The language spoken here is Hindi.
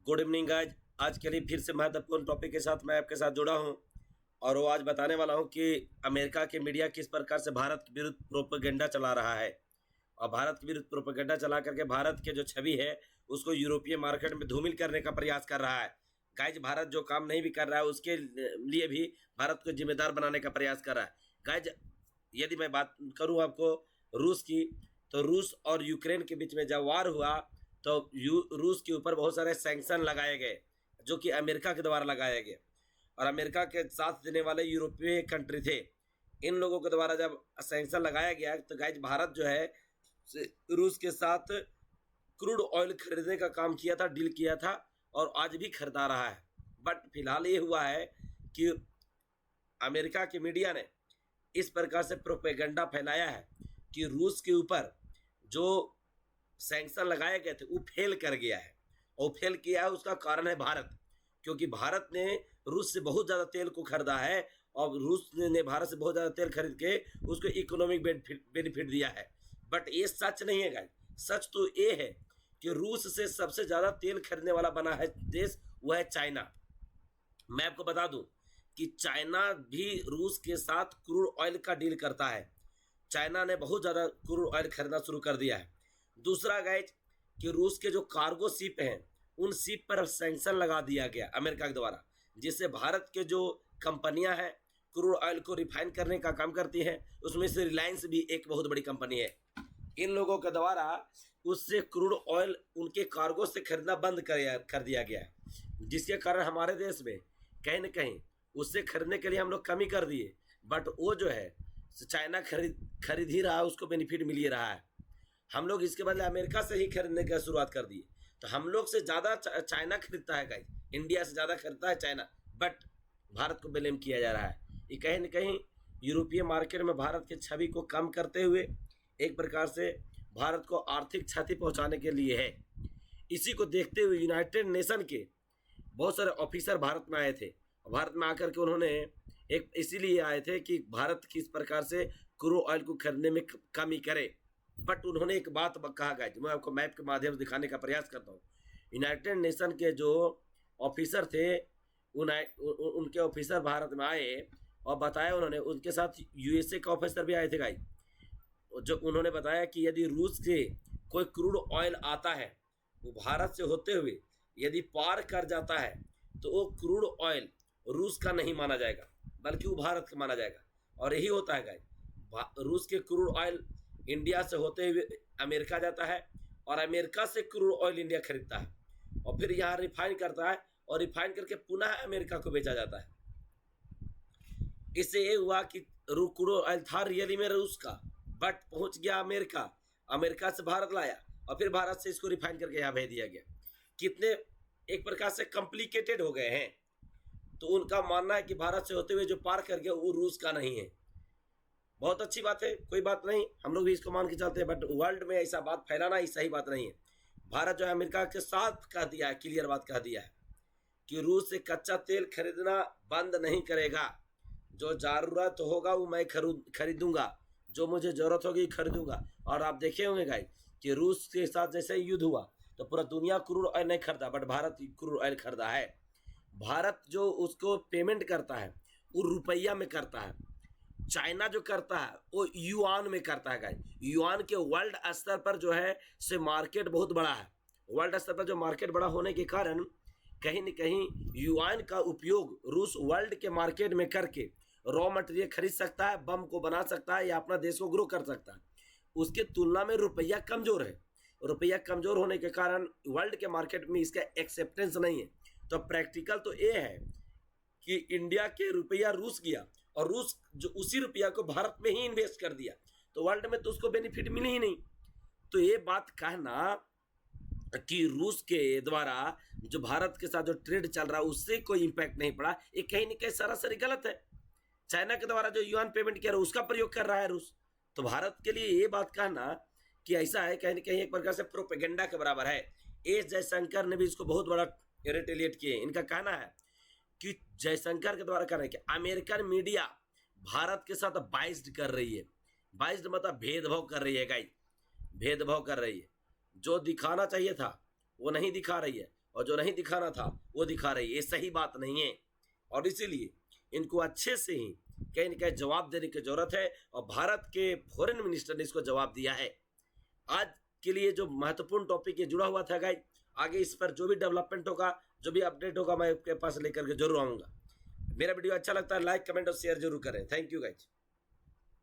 Good evening guys. आज के लिए फिर से महत्वपूर्ण टॉपिक के साथ मैं आपके साथ जुड़ा हूं और वो आज बताने वाला हूं कि अमेरिका के मीडिया किस प्रकार से भारत के विरुद्ध प्रोपेगेंडा चला रहा है और भारत के विरुद्ध प्रोपेगेंडा चला करके भारत के जो छवि है उसको यूरोपीय मार्केट में धूमिल करने का प्रयास कर रहा है। गाइज भारत जो काम नहीं भी कर रहा है उसके लिए भी भारत को जिम्मेदार बनाने का प्रयास कर रहा है। गाइज यदि मैं बात करूँ आपको रूस की, तो रूस और यूक्रेन के बीच में जब वार हुआ तो रूस के ऊपर बहुत सारे सैंक्शन लगाए गए जो कि अमेरिका के द्वारा लगाए गए और अमेरिका के साथ देने वाले यूरोपीय कंट्री थे। इन लोगों के द्वारा जब सैंक्शन लगाया गया तो गाइज भारत जो है रूस के साथ क्रूड ऑयल खरीदने का काम किया था, डील किया था और आज भी खरीदा रहा है। बट फिलहाल ये हुआ है कि अमेरिका के मीडिया ने इस प्रकार से प्रोपेगेंडा फैलाया है कि रूस के ऊपर जो सैंक्शन लगाए गए थे वो फेल कर गया है और फेल किया है उसका कारण है भारत, क्योंकि भारत ने रूस से बहुत ज़्यादा तेल को खरीदा है और रूस ने भारत से बहुत ज़्यादा तेल खरीद के उसको इकोनॉमिक बेनिफिट दिया है। बट ये सच नहीं है गाइस। सच तो ये है कि रूस से सबसे ज़्यादा तेल खरीदने वाला बना है देश, वह है चाइना। मैं आपको बता दूं कि चाइना भी रूस के साथ क्रूड ऑयल का डील करता है। चाइना ने बहुत ज़्यादा क्रूड ऑयल खरीदना शुरू कर दिया है। दूसरा गाइज कि रूस के जो कार्गो शिप हैं उन शिप पर सैंक्शन लगा दिया गया अमेरिका के द्वारा, जिससे भारत के जो कंपनियां हैं क्रूड ऑयल को रिफाइन करने का काम करती हैं, उसमें से रिलायंस भी एक बहुत बड़ी कंपनी है। इन लोगों के द्वारा उससे क्रूड ऑयल उनके कार्गो से खरीदना बंद कर दिया गया है, जिसके कारण हमारे देश में कहीं न कहीं उससे खरीदने के लिए हम लोग कमी कर दिए। बट वो जो है चाइना खरीद ही रहा है, उसको बेनिफिट मिल ही रहा है। हम लोग इसके बदले अमेरिका से ही खरीदने की शुरुआत कर दिए, तो हम लोग से ज़्यादा चाइना खरीदता है गाइस, इंडिया से ज़्यादा खरीदता है चाइना। बट भारत को ब्लेम किया जा रहा है। ये कहीं न कहीं यूरोपीय मार्केट में भारत की छवि को कम करते हुए एक प्रकार से भारत को आर्थिक क्षति पहुंचाने के लिए है। इसी को देखते हुए यूनाइटेड नेशन के बहुत सारे ऑफिसर भारत में आए थे। भारत में आकर के उन्होंने एक इसीलिए आए थे कि भारत किस प्रकार से क्रूड ऑयल को खरीदने में कमी करे। बट उन्होंने एक बात कहा गया जो मैं आपको मैप के माध्यम से दिखाने का प्रयास करता हूँ। यूनाइटेड नेशन के जो ऑफिसर थे उनके ऑफिसर भारत में आए और बताया उन्होंने, उनके साथ यूएसए का ऑफिसर भी आए थे गाइस, जो उन्होंने बताया कि यदि रूस से कोई क्रूड ऑयल आता है वो भारत से होते हुए यदि पार कर जाता है तो वो क्रूड ऑयल रूस का नहीं माना जाएगा बल्कि वो भारत का माना जाएगा। और यही होता है गाइस, रूस के क्रूड ऑयल इंडिया से होते हुए अमेरिका जाता है और अमेरिका से क्रूड ऑयल इंडिया खरीदता है और फिर यहाँ रिफाइन करता है और रिफाइन करके पुनः अमेरिका को बेचा जाता है। इससे ये हुआ कि क्रूड ऑयल था रियली में रूस का, बट पहुंच गया अमेरिका, अमेरिका से भारत लाया और फिर भारत से इसको रिफाइन करके यहाँ भेज दिया गया। कितने एक प्रकार से कॉम्प्लिकेटेड हो गए हैं। तो उनका मानना है कि भारत से होते हुए जो पार कर गया वो रूस का नहीं है। बहुत अच्छी बात है, कोई बात नहीं, हम लोग भी इसको मान के चलते हैं। बट वर्ल्ड में ऐसा बात फैलाना ही सही बात नहीं है। भारत जो है अमेरिका के साथ कह दिया है, क्लियर बात कह दिया है कि रूस से कच्चा तेल खरीदना बंद नहीं करेगा। जो ज़रूरत होगा वो मैं खरीदूंगा, जो मुझे ज़रूरत होगी खरीदूंगा। और आप देखे होंगे गाइस कि रूस के साथ जैसे युद्ध हुआ तो पूरा दुनिया क्रूड ऑयल नहीं खरीदा, बट भारत क्रूड ऑयल खरीदा है। भारत जो उसको पेमेंट करता है वो रुपया में करता है, चाइना जो करता है वो युआन में करता है गाइस। युआन के वर्ल्ड स्तर पर जो है से मार्केट बहुत बड़ा है। वर्ल्ड स्तर पर जो मार्केट बड़ा होने के कारण कहीं न कहीं युआन का उपयोग रूस वर्ल्ड के मार्केट में करके रॉ मटेरियल खरीद सकता है, बम को बना सकता है या अपना देश को ग्रो कर सकता है। उसके तुलना में रुपया कमज़ोर है। रुपया कमज़ोर होने के कारण वर्ल्ड के मार्केट में इसका एक्सेप्टेंस नहीं है। तो प्रैक्टिकल तो ये है कि इंडिया के रुपया रूस गया और रूस जो उसी रुपया को भारत में ही इन्वेस्ट कर दिया, तो वर्ल्ड में तो उसको बेनिफिट मिली ही नहीं। तो ये बात कहना कि रूस के द्वारा जो भारत के साथ जो ट्रेड चल रहा है उससे कोई इम्पैक्ट नहीं पड़ा, ये कहीं न कहीं सरासरी गलत है। चाइना के द्वारा जो युआन पेमेंट किया उसका प्रयोग कर रहा है रूस। तो भारत के लिए ये बात कहना कि ऐसा है कहीं न कहीं एक प्रकार से प्रोपेगेंडा के बराबर है। एस जयशंकर ने भी इसको बहुत बड़ा रिटेलिएट किए। इनका कहना है कि जयशंकर के द्वारा कह रहे हैं कि अमेरिकन मीडिया भारत के साथ बाइस्ड कर रही है। बाइस्ड मतलब भेदभाव कर रही है गाइस, भेदभाव कर रही है। जो दिखाना चाहिए था वो नहीं दिखा रही है। और जो नहीं दिखाना था वो दिखा रही है। ये सही बात नहीं है और इसीलिए इनको अच्छे से ही कहीं न कहीं जवाब देने की जरूरत है और भारत के फॉरेन मिनिस्टर ने इसको जवाब दिया है। आज के लिए जो महत्वपूर्ण टॉपिक ये जुड़ा हुआ था गाइस, आगे इस पर जो भी डेवलपमेंट होगा, जो भी अपडेट होगा, मैं आपके पास लेकर के जरूर आऊँगा। मेरा वीडियो अच्छा लगता है लाइक कमेंट और शेयर जरूर करें। Thank you guys.